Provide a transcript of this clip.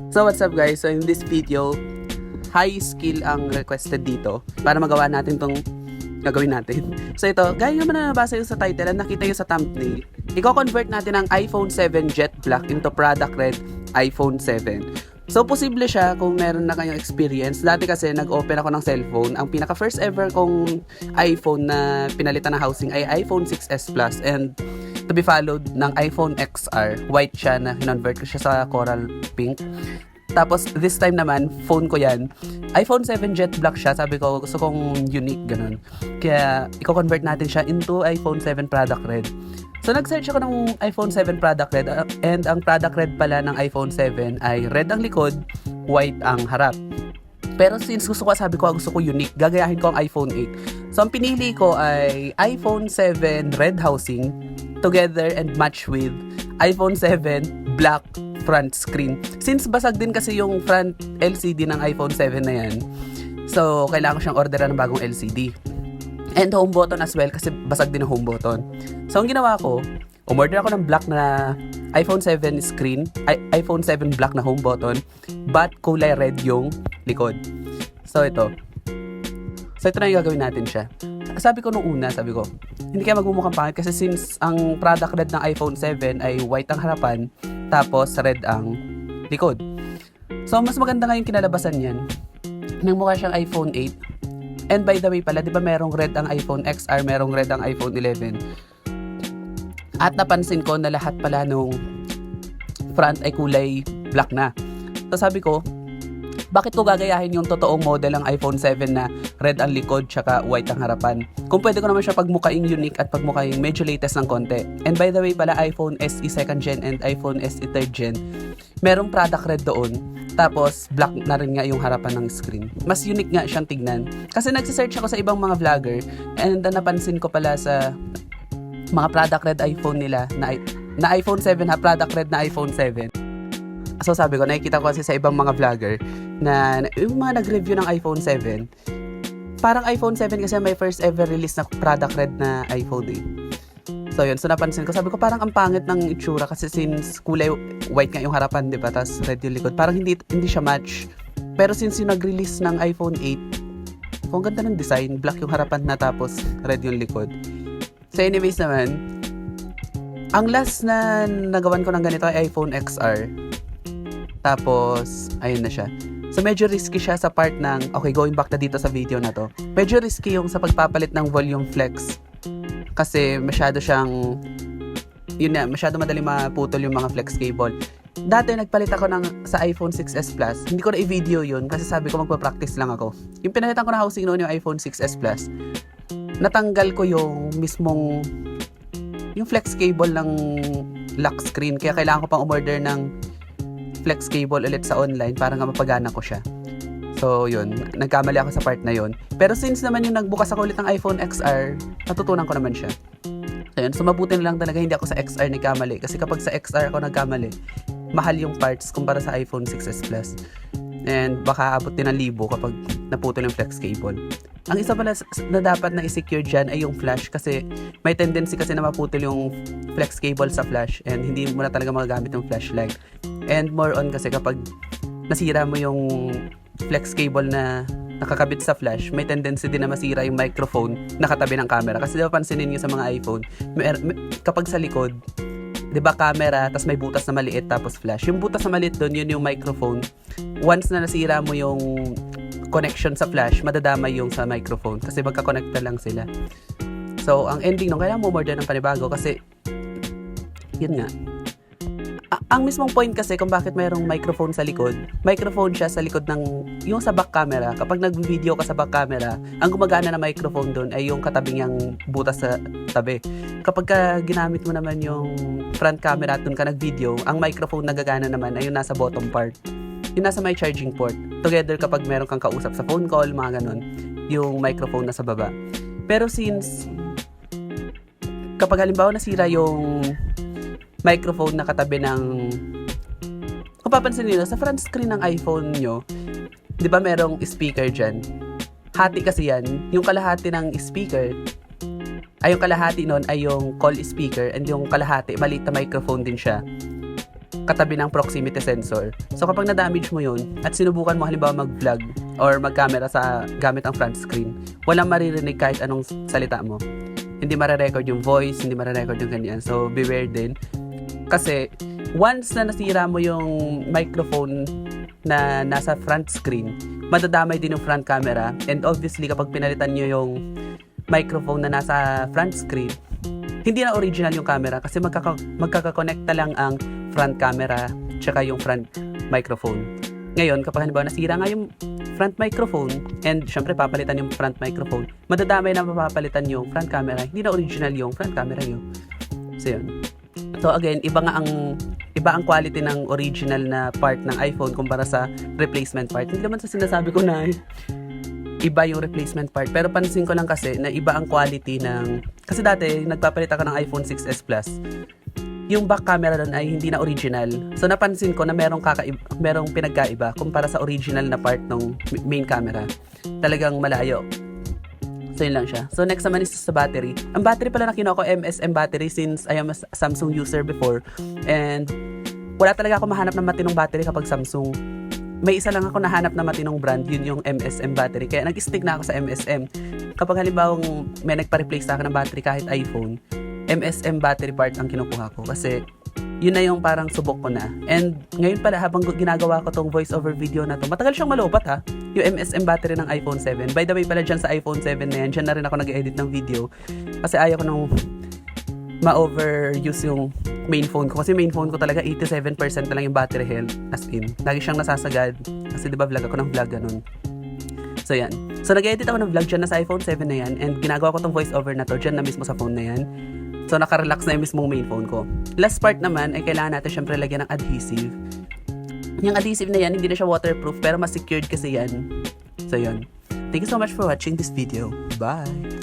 So what's up guys? So in this video, high skill ang requested dito para magawa natin tong gagawin natin. So ito, gaya naman na nabasa yung sa title at nakita yung sa thumbnail, i-convert natin ang iPhone 7 Jet Black into product red iPhone 7. So posible siya kung meron na kayong experience. Dati kasi nag-open ako ng cellphone. Ang pinaka first ever kong iPhone na pinalitan ng housing ay iPhone 6s Plus and to be followed ng iPhone XR. White siya na kinonvert ko siya sa coral pink. Tapos this time naman, phone ko yan. iPhone 7 Jet Black siya. Sabi ko, gusto kong unique, ganun. Kaya, i-convert natin siya into iPhone 7 product red. So, nag-search ako ng iPhone 7 product red. And ang product red pala ng iPhone 7 ay red ang likod, white ang harap. Pero since sabi ko gusto ko unique, gagayahin ko ang iPhone 8. So, ang pinili ko ay iPhone 7 red housing together and match with iPhone 7 black front screen. Since basag din kasi yung front LCD ng iPhone 7 na yan, so kailangan ko siyang orderan ng bagong LCD. And home button as well kasi basag din ang home button. So ang ginawa ko, umorder ako ng black na iPhone 7 screen, iPhone 7 black na home button, but kulay red yung likod. So ito. So ito na yung gagawin natin siya. Sabi ko nung una, hindi kaya magmumukhang pangit kasi since ang product red ng iPhone 7 ay white ang harapan, tapos red ang likod. So mas maganda nga yung kinalabasan yan. Nang mukha siyang iPhone 8. And by the way pala, di ba merong red ang iPhone XR, merong red ang iPhone 11. At napansin ko na lahat pala nung front ay kulay black na. So sabi ko, bakit ko gagayahin yung totoong model ng iPhone 7 na red ang likod tsaka white ang harapan? Kung pwede ko naman siya pagmukaing unique at pagmukaing medyo latest ng konti. And by the way pala, iPhone SE 2nd Gen and iPhone SE 3rd Gen, merong product red doon. Tapos black na rin nga yung harapan ng screen. Mas unique nga siyang tignan. Kasi nagsisearch ako sa ibang mga vlogger and napansin ko pala sa mga product red iPhone nila na iPhone 7 ha, product red na iPhone 7. So sabi ko, nakikita ko kasi sa ibang mga vlogger na yung mga nag-review ng iPhone 7, parang iPhone 7 kasi may first ever release na product red na iPhone eh. So yun, so napansin ko, sabi ko parang ang pangit ng itsura kasi since kulay white nga yung harapan, di ba? Tapos red yung likod, parang hindi siya match. Pero since yung nag-release ng iPhone 8, kung ganda ng design, black yung harapan na tapos red yung likod. So anyways naman, ang last na nagawan ko ng ganito ay iPhone XR. Tapos, ayun na siya. So, medyo risky siya sa part ng, okay, going back na dito sa video na to. Medyo risky yung sa pagpapalit ng volume flex. Kasi masyado siyang, masyado madaling maputol yung mga flex cable. Dati, nagpalit ako sa iPhone 6s Plus. Hindi ko na i-video yun kasi sabi ko magpa-practice lang ako. Yung pinalitan ko na housing noon yung iPhone 6s Plus. Natanggal ko yung mismong, yung flex cable ng lock screen. Kaya kailangan ko pang umorder ng flex cable ulit sa online para nga mapagana ko siya. So, yun. Nagkamali ako sa part na yun. Pero since naman yung nagbukas ako ulit ng iPhone XR, natutunan ko naman siya. So, yun. So, mabuti na lang talaga hindi ako sa XR nagkamali. Kasi kapag sa XR ako nagkamali, mahal yung parts kumpara sa iPhone 6s Plus. And baka abot din ng 1,000 kapag naputol yung flex cable. Ang isa pala na dapat na i-secure dyan ay yung flash kasi may tendency kasi na maputol yung flex cable sa flash and hindi mo na talaga magagamit yung flashlight. And more on kasi kapag nasira mo yung flex cable na nakakabit sa flash, may tendency din na masira yung microphone nakatabi ng camera. Kasi di ba pansinin nyo sa mga iPhone, kapag sa likod, di ba camera, tas may butas na maliit tapos flash. Yung butas na maliit doon, yun yung microphone. Once na nasira mo yung connection sa flash, madadamay yung sa microphone kasi magka-connect na lang sila. So, ang ending nung kailangan mo order ng panibago kasi yun nga. Ang mismong point kasi kung bakit mayroong microphone sa likod, microphone siya sa likod ng yung sa back camera. Kapag nag-video ka sa back camera, ang gumagana na microphone doon ay yung katabing yung butas sa tabi. Kapag ginamit mo naman yung front camera at doon ka nag-video, ang microphone na gagana naman ay yung nasa bottom part. Yung nasa may charging port. Together kapag meron kang kausap sa phone call, mga ganun, yung microphone nasa baba. Pero since kapag halimbawa nasira yung microphone na katabi ng, kung papansin nyo, sa front screen ng iPhone nyo, di ba merong speaker dyan? Hati kasi yan. Yung kalahati ng speaker, yung kalahati nun ay yung call speaker and yung kalahati, maliit na microphone din siya. katabi ng proximity sensor. So kapag na-damage mo yun at sinubukan mo halimbawa mag-vlog or mag-camera sa gamit ang front screen, walang maririnig kahit anong salita mo. Hindi mare-record yung voice, hindi mare-record yung ganyan. So beware din. Kasi once na nasira mo yung microphone na nasa front screen, madadamay din yung front camera. And obviously kapag pinalitan nyo yung microphone na nasa front screen, hindi na original yung camera kasi magkakakonekta lang ang front camera tsaka yung front microphone. Ngayon, kapag halimbawa nasira nga yung front microphone and syempre papalitan yung front microphone, madadamay na mapapalitan yung front camera, hindi na original yung front camera nyo. So yun. So again, iba ang quality ng original na part ng iPhone kumpara sa replacement part. Hindi naman sa sinasabi ko na iba yung replacement part. Pero pansin ko lang kasi na iba ang quality ng... Kasi dati, nagpapalit ako ng iPhone 6s Plus. Yung back camera doon ay hindi na original. So napansin ko na merong pinagkaiba kumpara sa original na part ng main camera. Talagang malayo. So yun lang siya. So next naman is sa battery. Ang battery pala na kinuha ko, MSM battery, since I am a Samsung user before. And wala talaga ako mahanap ng matinong battery kapag Samsung. May isa lang ako nahanap na matinong brand, yun yung MSM battery. Kaya nag-stick na ako sa MSM. Kapag halimbawa may nagpa-replace sa akin ng battery kahit iPhone, MSM battery part ang kinukuha ko. Kasi yun na yung parang subok ko na. And ngayon pala, habang ginagawa ko tong voice over video na to, matagal siyang malubat ha, yung MSM battery ng iPhone 7. By the way pala, dyan sa iPhone 7 na yan, dyan na rin ako nag-edit ng video. Kasi ayaw ko nung ma-overuse yung main phone ko. Kasi main phone ko talaga 87% na lang yung battery health. As in, lagi siyang nasasagad. Kasi diba vlog ako ng vlog ganun. So yan. So nag-edit ako ng vlog dyan na sa iPhone 7 na yan. And ginagawa ko tong voice over na to dyan na mismo sa phone na yan. So naka-relax na yung mismong main phone ko. Last part naman ay kailangan natin syempre lagyan ng adhesive. Yung adhesive na yan, hindi na siya waterproof pero mas secured kasi yan. So yun. Thank you so much for watching this video. Bye!